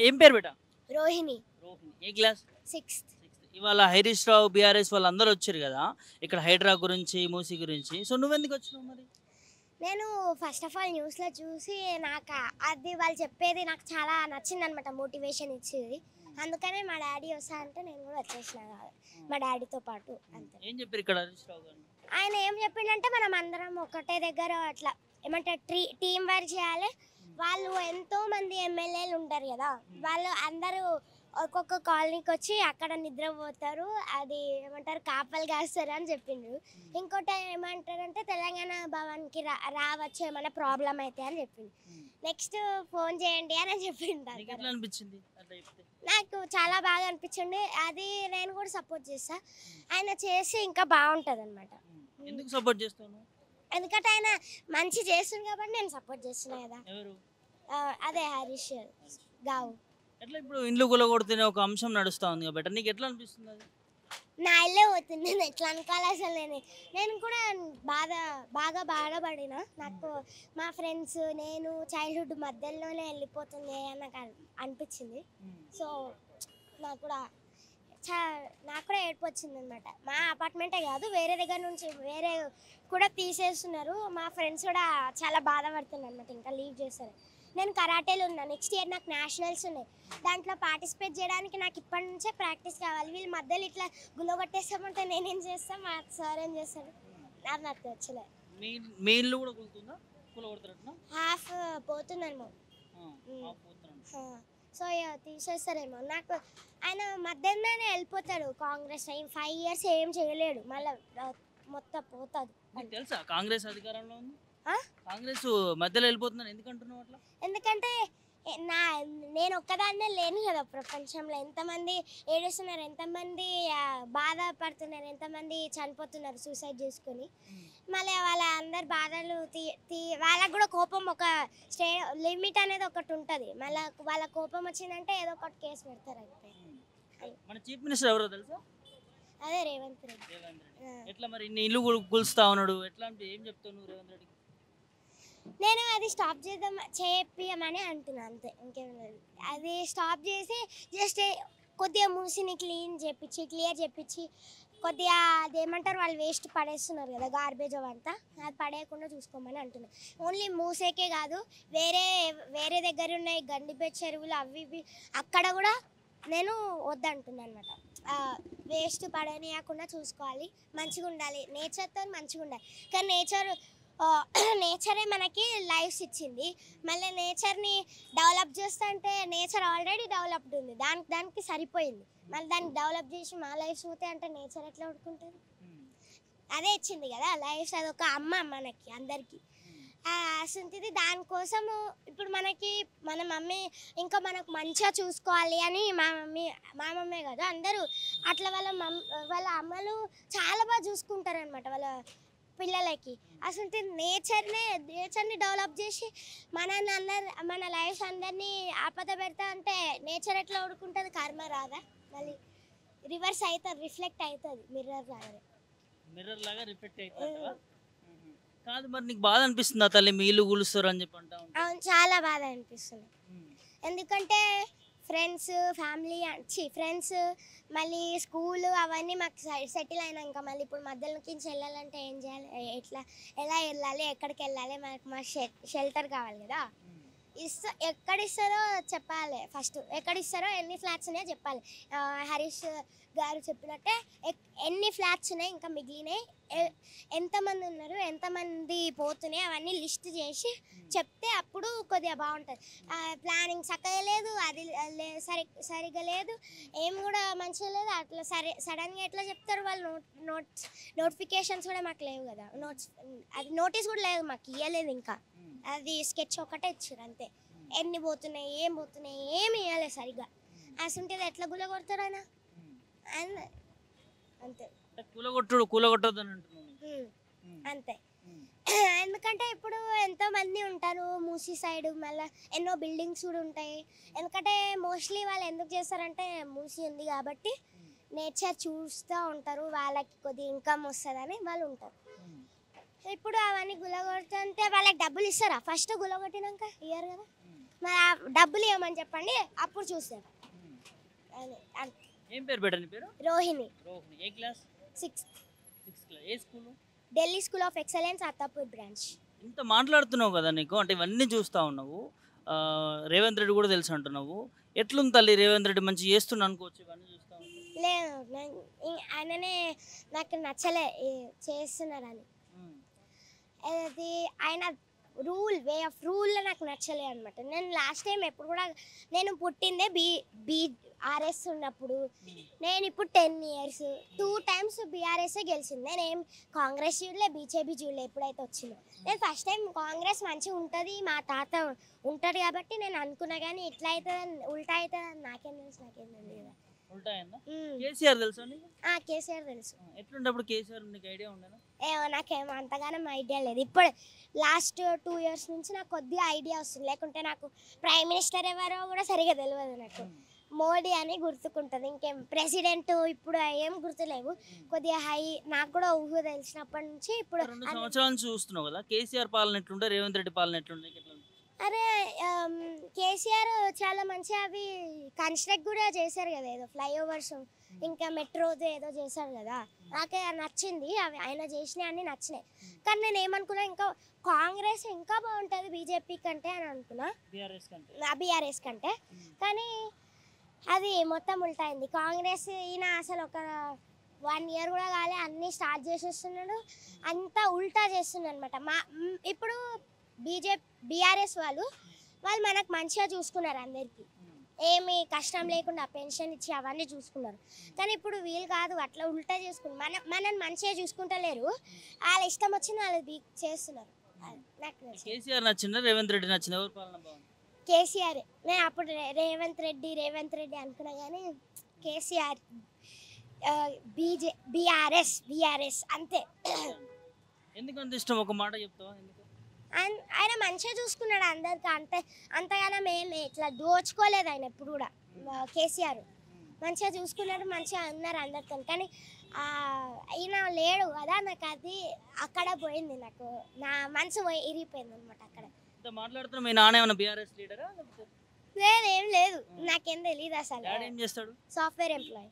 ఏం పేరు బేటా? రోహిణి. రోహిణి. ఏ క్లాస్? 6th. ఇవాళ హరీష్ రావు, బీఆర్ఎస్ వాళ్ళందరూ వచ్చారు కదా ఇక్కడ హైడ్రా గురించి, మూసీ గురించి. సో నువ్వెందుకు వచ్చినావు మరి? నేను ఫస్ట్ ఆఫ్ ఆల్ న్యూస్లో చూసి నాకు అది వాళ్ళు చెప్పేది నాకు చాలా నచ్చింది అనమాట, మోటివేషన్ ఇచ్చేది. అందుకనే మా డాడీ వస్తా అంటే నేను కూడా వచ్చేసిన మా డాడీతో పాటు. అంతే. ఏం చెప్పారు ఇక్కడ హరీష్ రావు గారు? ఆయన ఏం చెప్పిండంటే మనం అందరం ఒకటే దగ్గర అట్లా ఏమంటే టీం వర్క్ చేయాలి. వాళ్ళు ఎంతో మంది ఎమ్మెల్యేలు ఉంటారు కదా, వాళ్ళు అందరూ ఒక్కొక్క కాలనీకి వచ్చి అక్కడ నిద్రపోతారు, అది ఏమంటారు కాపలు కాస్తారు అని చెప్పిండ్రు. ఇంకోటి ఏమంటారంటే తెలంగాణ భవన్కి రావచ్చు ఏమైనా ప్రాబ్లం అయితే అని చెప్పిండు. నెక్స్ట్ ఫోన్ చేయండి అని చెప్పిండు. అనిపించింది నాకు చాలా బాగా అనిపించింది, అది నేను కూడా సపోర్ట్ చేస్తా. ఆయన చేసి ఇంకా బాగుంటుంది అనమాట. ఎందుకు సపోర్ట్ చేస్తాను? ఎందుకంటే ఆయన మంచి చేస్తుంది కాబట్టి నేను సపోర్ట్ చేస్తున్నా కదా. అదే హరీష్ గావు. ఎట్లా ఇప్పుడు ఇండ్లు కూలగొడుతున్న ఒక అంశం నడుస్తా ఉంది కాబట్టి నీకు ఎట్లా అనిపిస్తుంది? అది నా ఇల్లే పోతుంది, నేను ఎట్లా అనుకోవాలి అసలు. నేను కూడా బాగా బాధపడిన. నాకు మా ఫ్రెండ్స్ నేను చైల్డ్హుడ్ మధ్యలోనే వెళ్ళిపోతుంది అని నాకు అనిపించింది. సో నాకు కూడా ఏడుపు వచ్చింది అనమాట. మా అపార్ట్మెంటే కాదు, వేరే దగ్గర నుంచి వేరే కూడా తీసేస్తున్నారు. మా ఫ్రెండ్స్ కూడా చాలా బాధపడుతున్నారు అనమాట, ఇంకా లీవ్ చేస్తారు. నేను కరాటేలో ఉన్నా, నెక్స్ట్ ఇయర్ నాకు నేషనల్స్ ఉన్నాయి. దాంట్లో పార్టిసిపేట్ చేయడానికి నాకు ఇప్పటి నుంచే ప్రాక్టీస్ కావాలి. వీళ్ళు మధ్యలో ఇట్లా గుల్లగొట్టేస్తామంటే నేనేం చేస్తాను, మా సార్ ఏం చేస్తాడు, నాకు వచ్చలే. హాఫ్ పోతున్నాను. సో తీసేస్తారేమో. నాకు ఆయన మధ్యలోనే వెళ్ళిపోతాడు. కాంగ్రెస్ 5 years ఏం చేయలేడు, మళ్ళీ మొత్తం పోతుంది. తెలుసా కాంగ్రెస్ అధికారంలో ఉంది? కాంగ్రెస్ మధ్యలో వెళ్ళిపోతున్నాను ఎందుకంటున్నావు అట్లా? ఎందుకంటే నేను ఒక్కదాన్నే లేను కదా ప్రపంచంలో. ఎంతమంది ఏడుస్తున్నారు, ఎంతమంది బాధపడుతున్నారు, ఎంతమంది చనిపోతున్నారు సూసైడ్ చేసుకొని. మళ్ళీ వాళ్ళ అందరి బాధలు వాళ్ళకు కూడా కోపం, ఒక లిమిట్ అనేది ఒకటి ఉంటుంది. మళ్ళీ వాళ్ళ కోపం వచ్చిందంటే ఏదో ఒకటి కేసు పెడతారు. అయిపోయి మన చీఫ్ మినిస్టర్ ఎవరో తెలుసా? అదే రేవంత్ రెడ్డి. ఎట్లా మరి ఇన్ని ఇల్లు కూల్స్తా ఉన్నాడు, ఎట్లా అంటే ఏం చెప్తావు నువ్వు రేవంత్ రెడ్డికి? నేను అది స్టాప్ చేపియమని అంటున్నా అంతే, ఇంకేం లేదు. అది స్టాప్ చేసి జస్ట్ కొద్దిగా మూసిని క్లియర్ చేపించి కొద్దిగా అదేమంటారు వాళ్ళు వేస్ట్ పడేస్తున్నారు కదా, గార్బేజ్ అవంతా, అది పడేయకుండా చూసుకోమని అంటున్నా. ఓన్లీ మూసేకే కాదు, వేరే దగ్గర ఉన్నాయి గండిపేట చెరువులు అవి ఇవి, అక్కడ కూడా నేను వద్దంటున్నాను అనమాట. వేస్ట్ పడేయకుండా చూసుకోవాలి, మంచిగా ఉండాలి, నేచర్తో మంచిగా ఉండాలి. కానీ నేచరే మనకి లైఫ్స్ ఇచ్చింది. మళ్ళీ నేచర్ని డెవలప్ చేస్తా అంటే నేచర్ ఆల్రెడీ డెవలప్డ్ ఉంది, దానికి సరిపోయింది. మళ్ళీ దాన్ని డెవలప్ చేసి మా లైఫ్స్ పోతే అంటే నేచర్ ఎట్లా ఉడుకుంటుంది? అదే ఇచ్చింది కదా లైఫ్స్, అదొక అమ్మ మనకి అందరికీ. అసంటిది దానికోసము ఇప్పుడు మన మమ్మీ ఇంకా మనకు మంచిగా చూసుకోవాలి అని మా మమ్మీ కదా అందరూ అట్లా వాళ్ళ అమ్మలు చాలా బాగా చూసుకుంటారు అనమాట వాళ్ళ పిల్లలకి. అసలు నేచర్ని డెవలప్ చేసి మన లైఫ్ అందరినీ ఆపద పెడతా అంటే నేచర్ ఎట్లా ఉడుకుంటుంది? కర్మ రాదా? మళ్ళీ రివర్స్ అవుతుంది, రిఫ్లెక్ట్ అవుతుంది మిర్రర్ లాగా రిఫ్లెక్ట్ అవుతుంది. కాదు మరి నీకు బాధ అనిపిస్తుందా తల్లి మీ ఇల్లు కూలుస్తారు అని చెప్పి అంటావు? అవును, చాలా బాధ అనిపిస్తుంది. ఎందుకంటే ఫ్రెండ్స్ మళ్ళీ స్కూల్ అవన్నీ మాకు సెటిల్ అయినాక మళ్ళీ ఇప్పుడు మధ్యలోకి వెళ్ళాలంటే ఏం చేయాలి, ఎలా వెళ్ళాలి, ఎక్కడికి వెళ్ళాలి, మాకు షెల్టర్ కావాలి కదా. ఎక్కడ ఇస్తారో చెప్పాలి, ఫస్ట్ ఎక్కడ ఇస్తారో ఎన్ని ఫ్లాట్స్ ఉన్నాయో చెప్పాలి. హరీష్ గారు చెప్పినట్టే ఎన్ని ఫ్లాట్స్ ఉన్నాయి, ఇంకా మిగిలినాయి, ఎంతమంది ఉన్నారు, ఎంతమంది పోతున్నాయి, అవన్నీ లిస్ట్ చేసి చెప్తే అప్పుడు కొద్దిగా బాగుంటుంది. ప్లానింగ్ చక్కగా లేదు, అది సరిగ్గా లేదు, ఏం కూడా మంచిగా లేదు. అట్లా సడన్గా ఎట్లా చెప్తారు వాళ్ళు? నోటిఫికేషన్స్ కూడా మాకు లేవు కదా, అది నోటీస్ కూడా లేదు మాకు, ఇవ్వలేదు ఇంకా. అది స్కెచ్ ఒకటే ఇచ్చారు అంతే. ఎన్ని పోతున్నాయి, ఏమి ఇవ్వలేదు సరిగ్గా. అసంటది ఎట్లా గుల్లగొడతాడు ఆయన? అంతే కూలగొట్టదు అని అంటున్నాను అంతే. ఎందుకంటే ఇప్పుడు ఎంతో మంది ఉంటారు మూసీ సైడ్, మళ్ళీ ఎన్నో బిల్డింగ్స్ కూడా ఉంటాయి. ఎందుకంటే మోస్ట్లీ వాళ్ళు ఎందుకు చేస్తారంటే మూసీ ఉంది కాబట్టి నేచర్ చూస్తూ ఉంటారు, వాళ్ళకి కొద్దిగా ఇన్కమ్ వస్తుందని వాళ్ళు ఉంటారు. ఇప్పుడు అవన్నీ గుల్లగొడుతుంటే వాళ్ళకి డబ్బులు ఇస్తారా? ఫస్ట్ గుల్లగొట్టినాక ఇయ్యరు కదా. మరి ఆ డబ్బులు ఇవ్వమని చెప్పండి అప్పుడు చూస్తారు. అంతే. ఏం పేరు పెట్టండి పేరు? రోహిణి, రోహిణి. ఏ క్లాస్? 6th, 6th class. ఏ school? Delhi school of excellence, Attapur branch. ఇంత మాట్లాడుతున్నావు కదా నీకు, అంటే ఇవన్నీ చూస్తూ ఉన్నావు. రేవంత్ రెడ్డి కూడా తెలుసు అంటున్నావు. ఎట్లుంది తల్లి రేవంత్ రెడ్డి మంచి చేస్తున్నా అనుకోవచ్చు ఇవన్నీ చూస్తా ఉంటే? లేదు, ఆయననే నాకు నచ్చలే చేస్తున్నారని. అది ఆయన వే ఆఫ్ రూల్ నాకు నచ్చలే అనమాట. నేను లాస్ట్ టైం ఎప్పుడు కూడా నేను పుట్టిందే బీఆర్ఎస్ ఉన్నప్పుడు. నేను ఇప్పుడు 10 years 2 times బీఆర్ఎస్ఏ గెలిచింది. నేనేం కాంగ్రెస్ చూడలే, బీజేపీ చూడలే. ఎప్పుడైతే వచ్చిందో నేను ఫస్ట్ టైం కాంగ్రెస్ మంచిగా ఉంటుంది, మా తాత ఉంటాడు కాబట్టి నేను అనుకున్నా. కానీ ఇట్లా అవుతుంది ఉల్టా అవుతుంది నాకేం తెలియదు కదా. కేసీఆర్ తెలుసా నీకు? కేసీఆర్ తెలుసు. ఎట్లుంటప్పుడు కేసీఆర్ నీకు ఐడియా ఉండేనా? ఏమో నాకేమో అంతగానం ఐడియా లేదు. ఇప్పుడు లాస్ట్ 2 years నుంచి నాకు కొద్దిగా ఐడియా వస్తుంది. లేకుంటే నాకు ప్రైమ్ మినిస్టర్ ఎవరో కూడా సరిగా తెలియదు. నాకు మోడీ అని గుర్తుకుంటుంది, ఇంకేం ప్రెసిడెంట్ ఇప్పుడు ఏం గుర్తులేవు. కొద్దిగా నాకు కూడా ఊహ తెలిసినప్పటి నుంచి ఇప్పుడు 2 సంవత్సరాల నుంచి చూస్తున్నావు కదా. కేసీఆర్ పాలన ఎట్లుంటే రేవంత్ రెడ్డి పాలన ఎట్లుండే? అరే కేసీఆర్ చాలా మంచిగా అవి కన్స్ట్రక్ట్ కూడా చేశారు కదా, ఏదో ఫ్లైఓవర్స్ ఇంకా మెట్రోది ఏదో చేశారు కదా. నాకే నచ్చింది, అవి ఆయన చేసినవి అన్నీ నచ్చినాయి. కానీ నేను ఏమనుకున్నా, ఇంకా కాంగ్రెస్ ఇంకా బాగుంటుంది బీజేపీ కంటే అని అనుకున్నా, బీఆర్ఎస్ కంటే. కానీ అది మొత్తం ఉల్టా అయింది. కాంగ్రెస్ ఈయన అసలు ఒక 1 year కూడా కాలే అన్నీ స్టార్ట్ చేసేస్తున్నాడు, అంతా ఉల్టా చేస్తున్నాడు అనమాట. ఇప్పుడు బీఆర్ఎస్ వాళ్ళు మనకు మంచిగా చూసుకున్నారు, అందరికీ ఏమి కష్టం లేకుండా పెన్షన్ ఇచ్చి అవన్నీ చూసుకున్నారు. కానీ ఇప్పుడు వీళ్ళు కాదు, అట్లా ఉల్టా చేసుకున్నారు. మనని మంచిగా చూసుకుంటలేరు, వాళ్ళ ఇష్టం వచ్చింది వాళ్ళు చేస్తున్నారు. కేసీఆర్ నచ్చిందా రేవంత్ రెడ్డి నచ్చిందా? ఎవరి పాలన బాగుంది? కేసీఆర్. నేను అప్పుడు రేవంత్ రెడ్డి అనుకున్నా, కానీ కేసీఆర్, బీఆర్ఎస్ అంతే. ఎందుకు అంత ఇష్టం? ఒక మాట చెప్తావా? ఆయన మంచిగా చూసుకున్నాడు అందరికి, అంతగానం ఏం ఇట్లా దోచుకోలేదు ఆయన ఎప్పుడు కూడా. కేసీఆర్ మంచిగా చూసుకున్నాడు, మంచిగా ఉన్నారు అందరితో. కానీ ఈయన లేడు కదా, నాకు అది అక్కడ పోయింది, నాకు నా మనసు ఇరిగిపోయింది అనమాట అక్కడ. మాట్లాడుతున్నా మీ నాన్న ఏమైనా బీఆర్ఎస్ లీడరా? లేదు, ఏం లేదు, నాకేం తెలియదు అసలు. ఏం చేస్తాడు? Software employee.